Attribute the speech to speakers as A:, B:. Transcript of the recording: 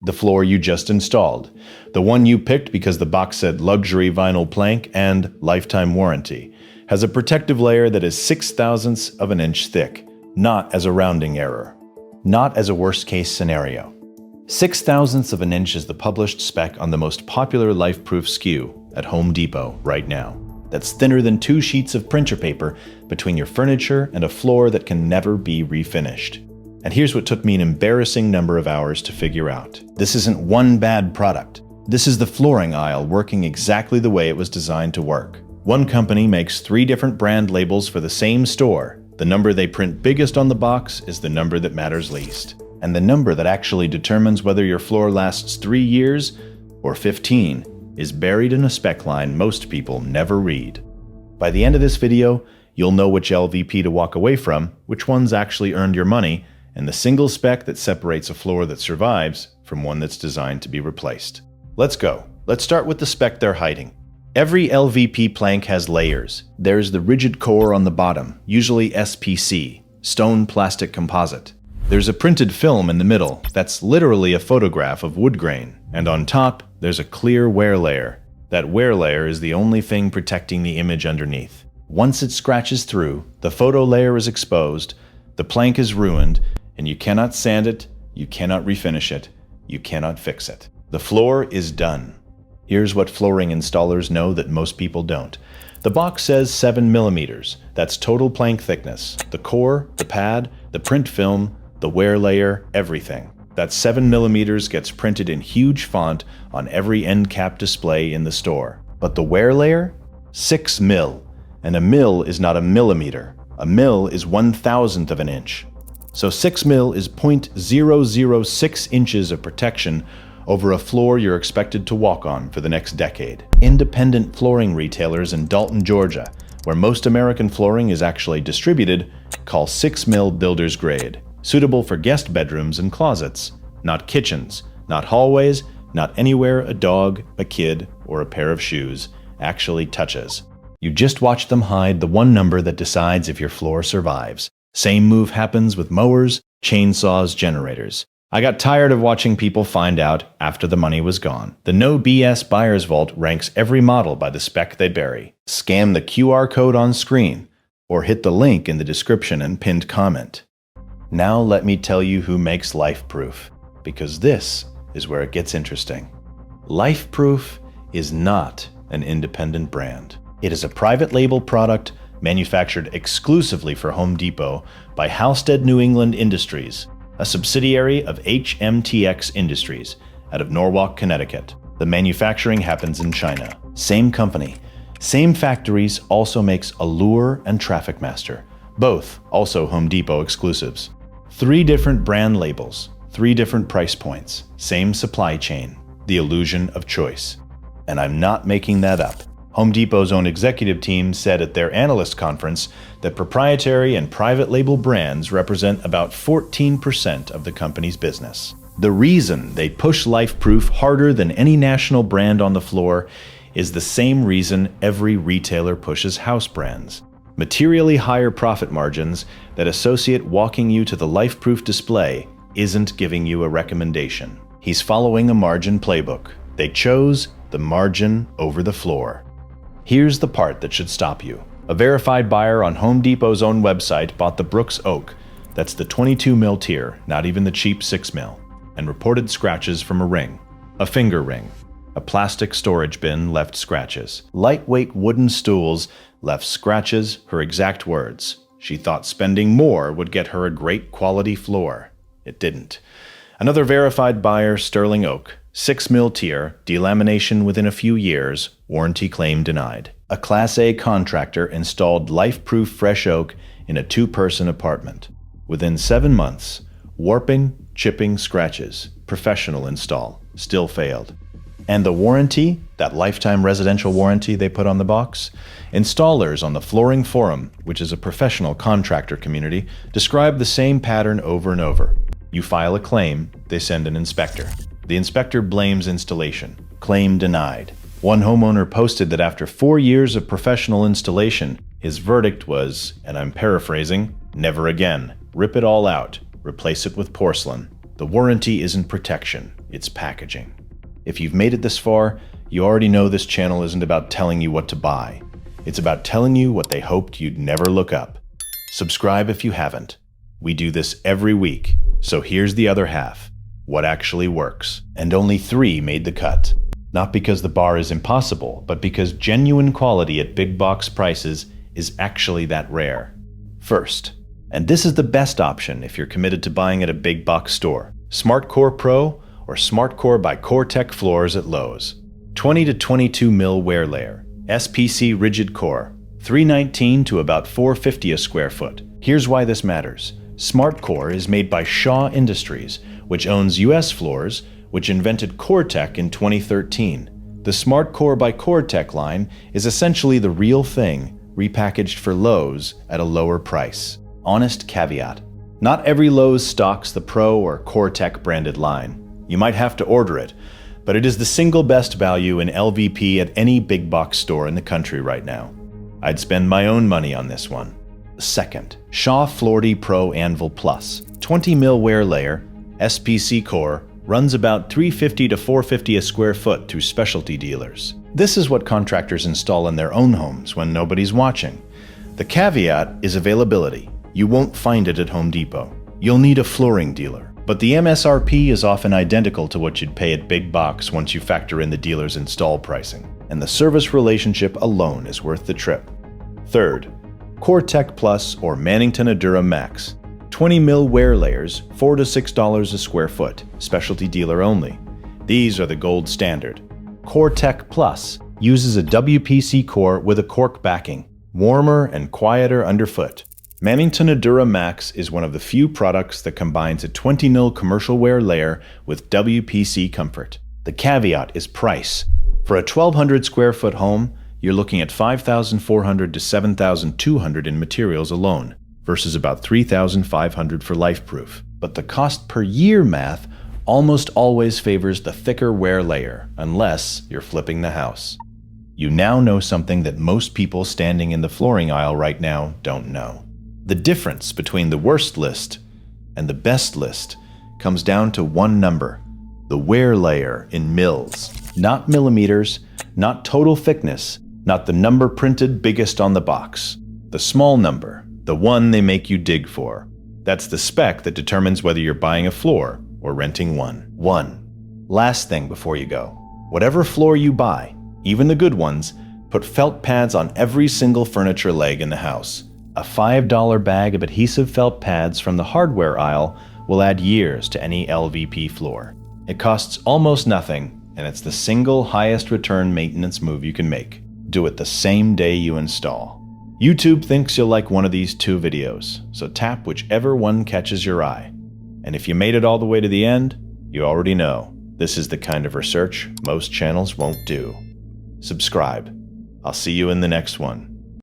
A: The floor you just installed. The one you picked because the box said luxury vinyl plank and lifetime warranty. Has a protective layer that is 0.006 of an inch thick, not as a rounding error. Not as a worst-case scenario. 0.006 of an inch is the published spec on the most popular LifeProof SKU at Home Depot right now. That's thinner than 2 sheets of printer paper between your furniture and a floor that can never be refinished. And here's what took me an embarrassing number of hours to figure out. This isn't one bad product. This is the flooring aisle working exactly the way it was designed to work. One company makes 3 different brand labels for the same store. The number they print biggest on the box is the number that matters least. And the number that actually determines whether your floor lasts 3 years or 15 is buried in a spec line most people never read. By the end of this video, you'll know which LVP to walk away from, which ones actually earned your money, and the single spec that separates a floor that survives from one that's designed to be replaced. Let's go. Let's start with the spec they're hiding. Every LVP plank has layers. There's the rigid core on the bottom, usually SPC, stone plastic composite. There's a printed film in the middle that's literally a photograph of wood grain, and on top, there's a clear wear layer. That wear layer is the only thing protecting the image underneath. Once it scratches through, the photo layer is exposed, the plank is ruined, and you cannot sand it, you cannot refinish it, you cannot fix it. The floor is done. Here's what flooring installers know that most people don't. The box says 7 millimeters. That's total plank thickness. The core, the pad, the print film, the wear layer, everything. That 7 millimeters gets printed in huge font on every end cap display in the store. But the wear layer? 6 mil. And a mil is not a millimeter. A mil is 1/1000th of an inch. So 6 mil is 0.006 inches of protection over a floor you're expected to walk on for the next decade. Independent flooring retailers in Dalton, Georgia, where most American flooring is actually distributed, call 6 mil builder's grade, suitable for guest bedrooms and closets, not kitchens, not hallways, not anywhere a dog, a kid, or a pair of shoes actually touches. You just watch them hide the one number that decides if your floor survives. Same move happens with mowers, chainsaws, generators. I got tired of watching people find out after the money was gone. The No BS Buyer's Vault ranks every model by the spec they bury. Scan the QR code on screen, or hit the link in the description and pinned comment. Now let me tell you who makes LifeProof, because this is where it gets interesting. LifeProof is not an independent brand. It is a private label product manufactured exclusively for Home Depot by Halstead New England Industries, a subsidiary of HMTX Industries out of Norwalk, Connecticut. The manufacturing happens in China. Same company, same factories also makes Allure and TrafficMaster, both also Home Depot exclusives. 3 different brand labels, 3 different price points, same supply chain, the illusion of choice. And I'm not making that up. Home Depot's own executive team said at their analyst conference that proprietary and private label brands represent about 14% of the company's business. The reason they push LifeProof harder than any national brand on the floor is the same reason every retailer pushes house brands. Materially higher profit margins that associate walking you to the LifeProof display isn't giving you a recommendation. He's following a margin playbook. They chose the margin over the floor. Here's the part that should stop you. A verified buyer on Home Depot's own website bought the Brooks Oak, that's the 22 mil tier, not even the cheap 6 mil, and reported scratches from a ring, a finger ring. A plastic storage bin left scratches. Lightweight wooden stools left scratches, her exact words. She thought spending more would get her a great quality floor. It didn't. Another verified buyer, Sterling Oak, 6 mil tier, delamination within a few years, warranty claim denied. A Class A contractor installed LifeProof fresh oak in a 2-person apartment. Within 7 months, warping, chipping, scratches, professional install, still failed. And the warranty, that lifetime residential warranty they put on the box? Installers on the Flooring Forum, which is a professional contractor community, describe the same pattern over and over. You file a claim, they send an inspector. The inspector blames installation. Claim denied. One homeowner posted that after 4 years of professional installation, his verdict was, and I'm paraphrasing, never again. Rip it all out. Replace it with porcelain. The warranty isn't protection. it's packaging. If you've made it this far, you already know this channel isn't about telling you what to buy. It's about telling you what they hoped you'd never look up. Subscribe if you haven't. We do this every week, so here's the other half. What actually works. And only 3 made the cut. Not because the bar is impossible, but because genuine quality at big box prices is actually that rare. First, and this is the best option if you're committed to buying at a big box store, SmartCore Pro or SmartCore by COREtec floors at Lowe's. 20 to 22 mil wear layer, SPC rigid core, $319 to about $450 a square foot. Here's why this matters. SmartCore is made by Shaw Industries, which owns US Floors, which invented COREtec in 2013. The SmartCore by COREtec line is essentially the real thing, repackaged for Lowe's at a lower price. Honest caveat. Not every Lowe's stocks the Pro or COREtec branded line. You might have to order it, but it is the single best value in LVP at any big box store in the country right now. I'd spend my own money on this one. Second, Shaw Floorte Pro Anvil Plus, 20 mil wear layer, SPC core, runs about $350 to $450 a square foot through specialty dealers. This is what contractors install in their own homes when nobody's watching. The caveat is availability. You won't find it at Home Depot. You'll need a flooring dealer. But the MSRP is often identical to what you'd pay at big box once you factor in the dealer's install pricing. And the service relationship alone is worth the trip. Third, COREtec Plus or Mannington Allure Max. 20 mil wear layers, $4 to $6 a square foot, specialty dealer only. These are the gold standard. COREtec Plus uses a WPC core with a cork backing, warmer and quieter underfoot. Mannington Allure Max is one of the few products that combines a 20 mil commercial wear layer with WPC comfort. The caveat is price. For a 1,200 square foot home, you're looking at $5,400 to $7,200 in materials alone, versus about $3,500 for LifeProof. But the cost per year math almost always favors the thicker wear layer, unless you're flipping the house. You now know something that most people standing in the flooring aisle right now don't know. The difference between the worst list and the best list comes down to one number, the wear layer in mils. Not millimeters, not total thickness, not the number printed biggest on the box. The small number. The one they make you dig for. That's the spec that determines whether you're buying a floor or renting one. Last thing before you go. Whatever floor you buy, even the good ones, put felt pads on every single furniture leg in the house. A $5 bag of adhesive felt pads from the hardware aisle will add years to any LVP floor. It costs almost nothing, and it's the single highest return maintenance move you can make. Do it the same day you install. YouTube thinks you'll like one of these 2 videos, so tap whichever one catches your eye. And if you made it all the way to the end, you already know this is the kind of research most channels won't do. Subscribe. I'll see you in the next one.